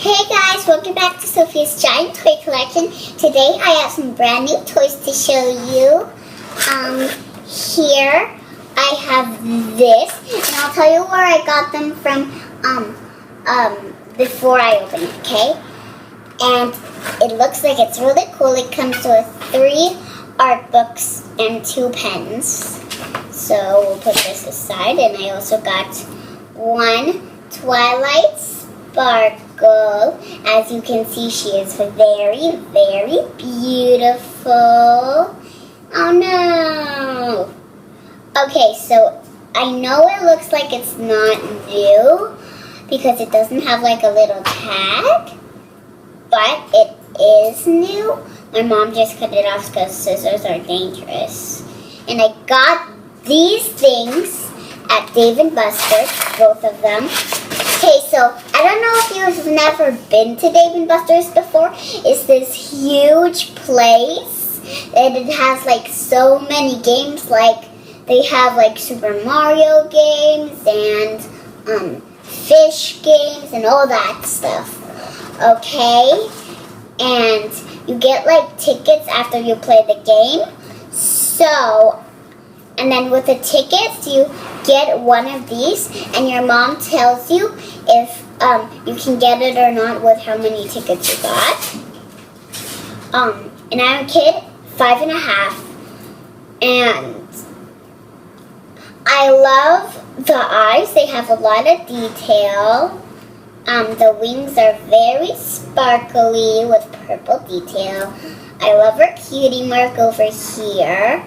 Hey guys, welcome back to Sophia's Giant Toy Collection. Today I have some brand new toys to show you. Here I have this, and I'll tell you where I got them from before I open it, okay? And it looks like it's really cool. It comes with 3 art books and 2 pens. So we'll put this aside, and I also got 1 Twilight Sparkle. As you can see, she is very, very beautiful. Oh no! Okay, so I know it looks like it's not new because it doesn't have like a little tag, but it is new. My mom just cut it off because scissors are dangerous. And I got these things at Dave & Buster's, both of them. Okay, so I don't know if you've never been to Dave & Buster's before. It's this huge place, and it has like so many games. Like they have like Super Mario games and fish games and all that stuff. Okay, and you get like tickets after you play the game. So, and then with the tickets, you get one of these, and your mom tells you if you can get it or not with how many tickets you got. And I'm a kid, 5 and a half, and I love the eyes. They have a lot of detail. The wings are very sparkly with purple detail. I love her cutie mark over here.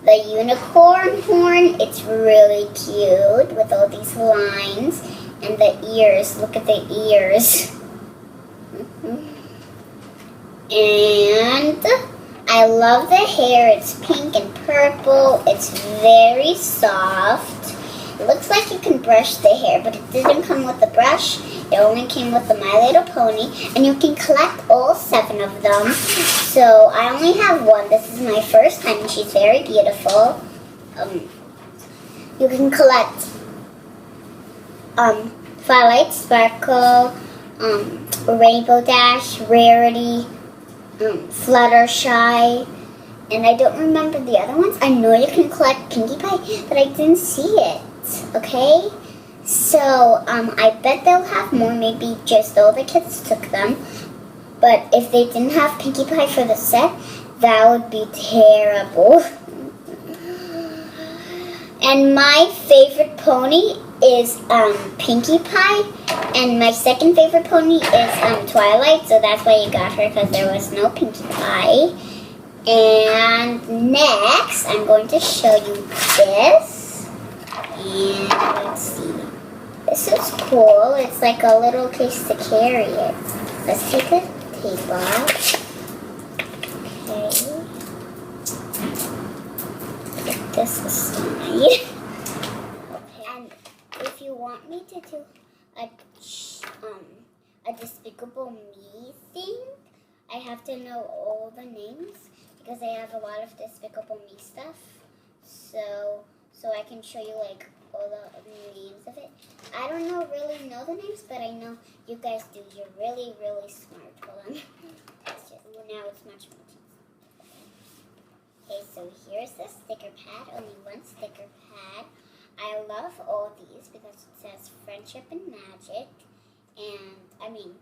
The unicorn horn, it's really cute with all these lines. And the ears, look at the ears. And I love the hair. It's pink and purple. It's very soft. It looks like you can brush the hair, but it didn't come with the brush. It only came with the My Little Pony. And you can collect all 7 of them. So I only have 1. This is my first time, and she's very beautiful. You can collect Twilight Sparkle, Rainbow Dash, Rarity, Fluttershy, and I don't remember the other ones. I know you can collect Pinkie Pie, but I didn't see it, okay? So, I bet they'll have more. Maybe just all the kids took them. But if they didn't have Pinkie Pie for the set, that would be terrible. And my favorite pony is Pinkie Pie, and my second favorite pony is Twilight, so that's why you got her, because there was no Pinkie Pie. And next, I'm going to show you this. And let's see. This is cool. It's like a little case to carry it. Let's take the tape off. Okay. Put this aside. And if you want me to do a Despicable Me thing, I have to know all the names because I have a lot of Despicable Me stuff. So I can show you like all the names of it. I don't really know the names, but I know you guys do. You're really, really smart. Hold on. Now it's much more easy. Okay, so here's the sticker pad. Only 1 sticker pad. I love all these because it says friendship and magic. And I mean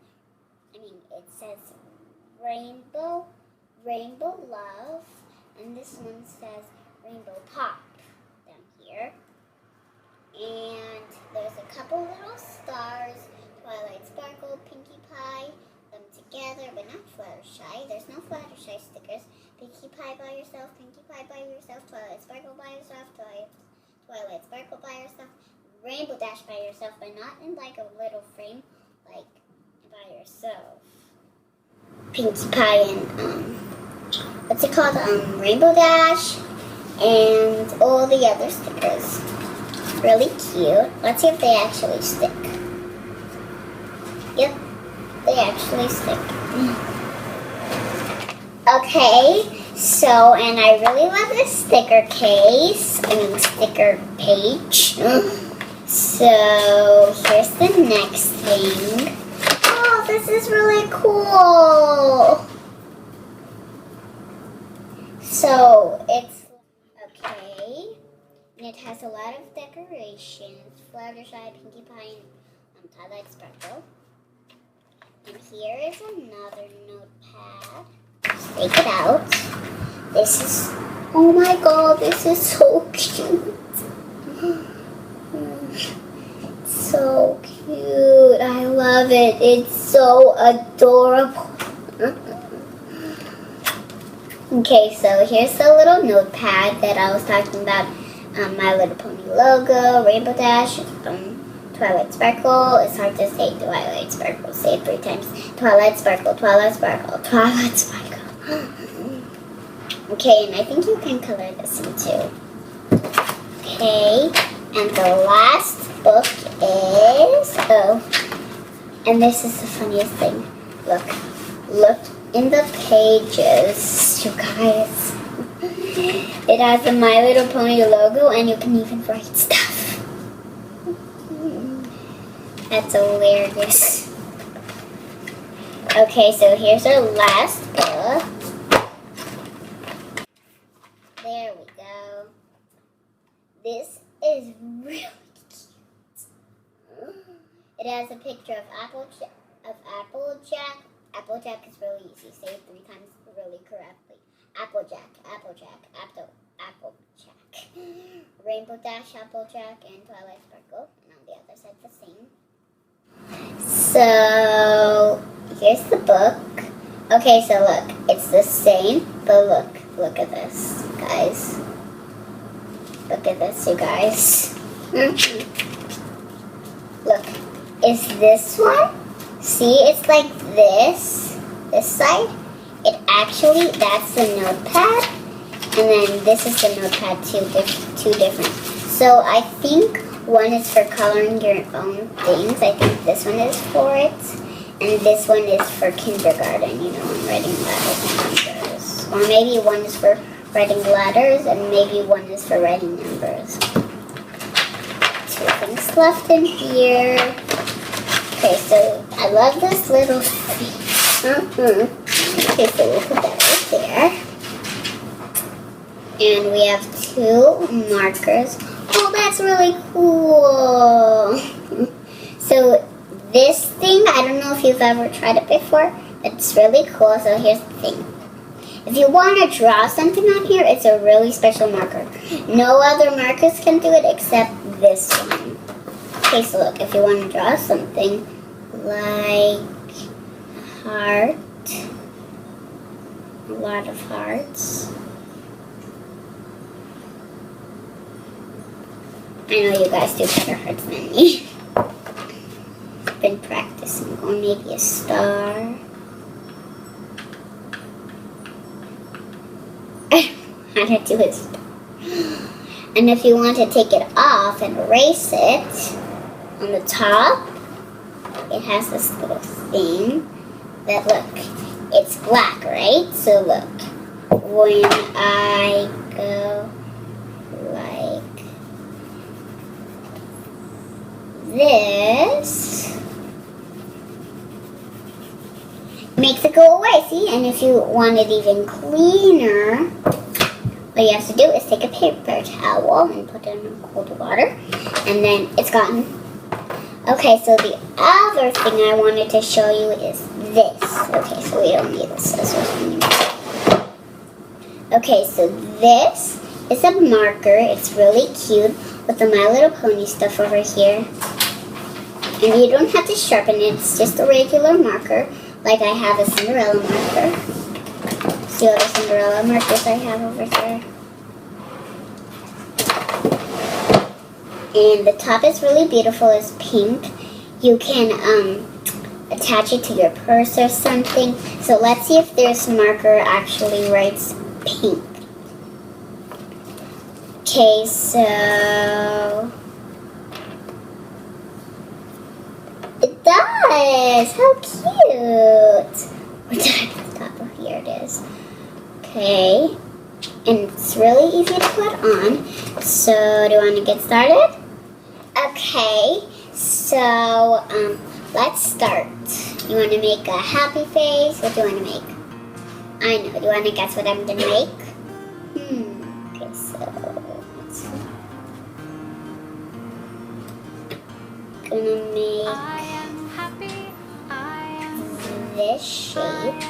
it says rainbow love. And this one says rainbow pop down here. And there's a couple little stars, Twilight Sparkle, Pinkie Pie, them together, but not Fluttershy. There's no Fluttershy stickers. Pinkie Pie by yourself, Pinkie Pie by yourself, Twilight Sparkle by yourself, Twilight Sparkle by yourself, Rainbow Dash by yourself, but not in like a little frame, like by yourself. Pinkie Pie and what's it called? Rainbow Dash and all the other stickers. Really cute. Let's see if they actually stick. Yep, they actually stick. Okay, so, and I really love this sticker case. Sticker page. So, here's the next thing. Oh, the this is really cool. So it's okay. And it has a lot of decorations. Fluttershy, Pinkie Pie, and Twilight Sparkle. And here is another notepad. Let's take it out. This is, oh my god, this is so cute. So cute. I love it. It's so adorable. Okay, so here's the little notepad that I was talking about. My Little Pony logo, Rainbow Dash, Twilight Sparkle. It's hard to say Twilight Sparkle. Say it 3 times. Twilight Sparkle, Twilight Sparkle, Twilight Sparkle. Okay, and I think you can color this in too. Okay, and the last book is, and this is the funniest thing. Look in the pages, you guys. It has the My Little Pony logo, and you can even write stuff. That's hilarious. Okay, so here's our last book. There we go. This is really cute. It has a picture of Applejack. Applejack is really easy. Say it 3 times really correctly. Applejack, Applejack, Applejack. Rainbow Dash, Applejack, and Twilight Sparkle. And on the other side, the same. So, here's the book. Okay, so look. It's the same, but look at this, guys. Look at this, you guys. Look, is this one? See, it's like this side. It actually, that's the notepad, and then this is the notepad, two different. So I think one is for coloring your own things. I think this one is for it, and this one is for kindergarten, you know, and writing letters and numbers. Or maybe one is for writing letters, and maybe one is for writing numbers. 2 things left in here. Okay, so I love this little thing. Okay, so we'll put that right there. And we have 2 markers. Oh, that's really cool. So this thing, I don't know if you've ever tried it before. It's really cool. So here's the thing. If you want to draw something on here, it's a really special marker. No other markers can do it except this one. Okay, so look, if you want to draw something like heart, a lot of hearts. I know you guys do better hearts than me. Been practicing. Or maybe a star. How to do it. And if you want to take it off and erase it, on the top, it has this little thing that, look, it's black, right? So look, when I go like this, it makes it go away, see? And if you want it even cleaner, what you have to do is take a paper towel and put it in cold water, and then it's gone. Okay, so the other thing I wanted to show you is this. Okay, so we don't need the scissors anymore. Okay, so this is a marker. It's really cute with the My Little Pony stuff over here. And you don't have to sharpen it. It's just a regular marker. Like I have a Cinderella marker. See all the Cinderella markers I have over here. And the top is really beautiful. It's pink. You can attach it to your purse or something. So let's see if this marker actually writes pink. Okay, so it does. How cute. What did I put the top of? Here it is. Okay. And it's really easy to put on. So do you want to get started? Okay, so let's start. You want to make a happy face? What do you want to make? I know. Do you want to guess what I'm going to make? Okay, so let's see. Gonna make this shape.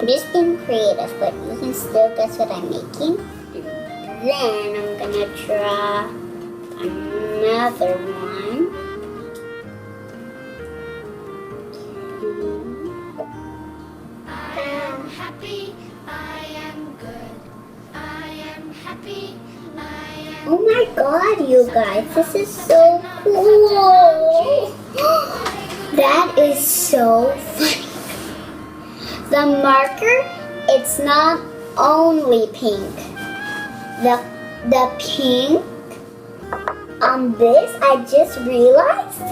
I'm just being creative, but you can still guess what I'm making. And then I'm gonna draw another one. I am happy, I am good. I am happy, I am. Oh my god, you guys, this is so cool! That is so funny. The marker, it's not only pink. The pink on this, I just realized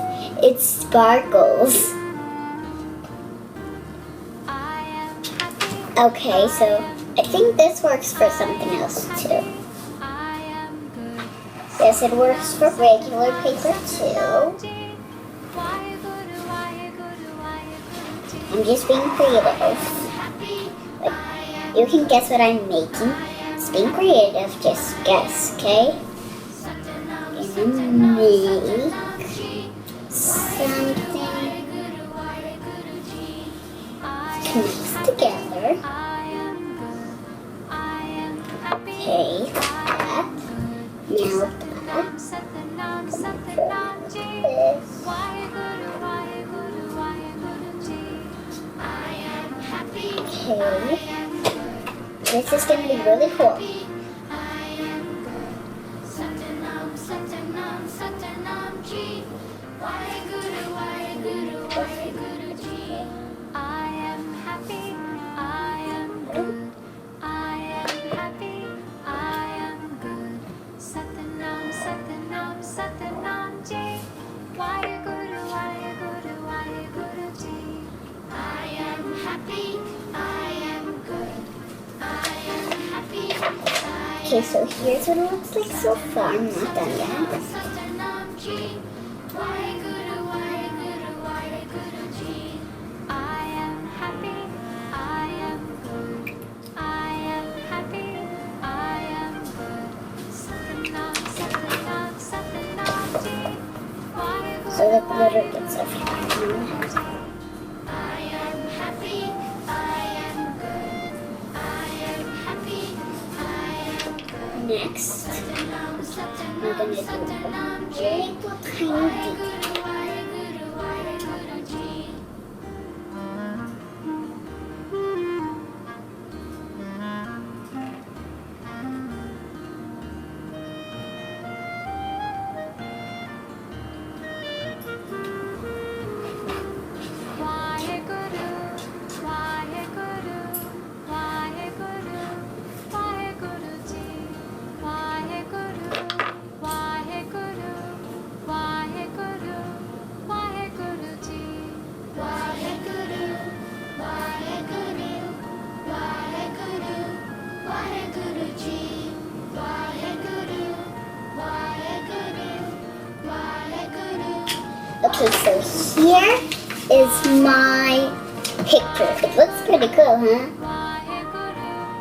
it sparkles. Okay, so I think this works for something else too. Yes, it works for regular paper too. I'm just being creative. Like, you can guess what I'm making. Just being creative, just guess, okay? And make something connects together. Okay, that. Now that. This. Okay. This is going to be really cool. Okay, so here's what it looks like so far. I'm not done yet. So the glitter gets everywhere. Next, I'm going to do a little tiny detail. Okay, so here is my picture. It looks pretty cool, huh?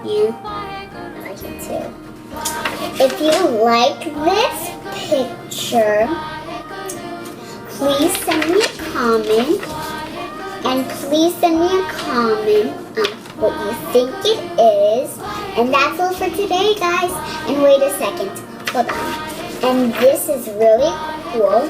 Yeah, I like it too. If you like this picture, please send me a comment. And please send me a comment on what you think it is. And that's all for today, guys. And wait a second. Hold on. And this is really cool.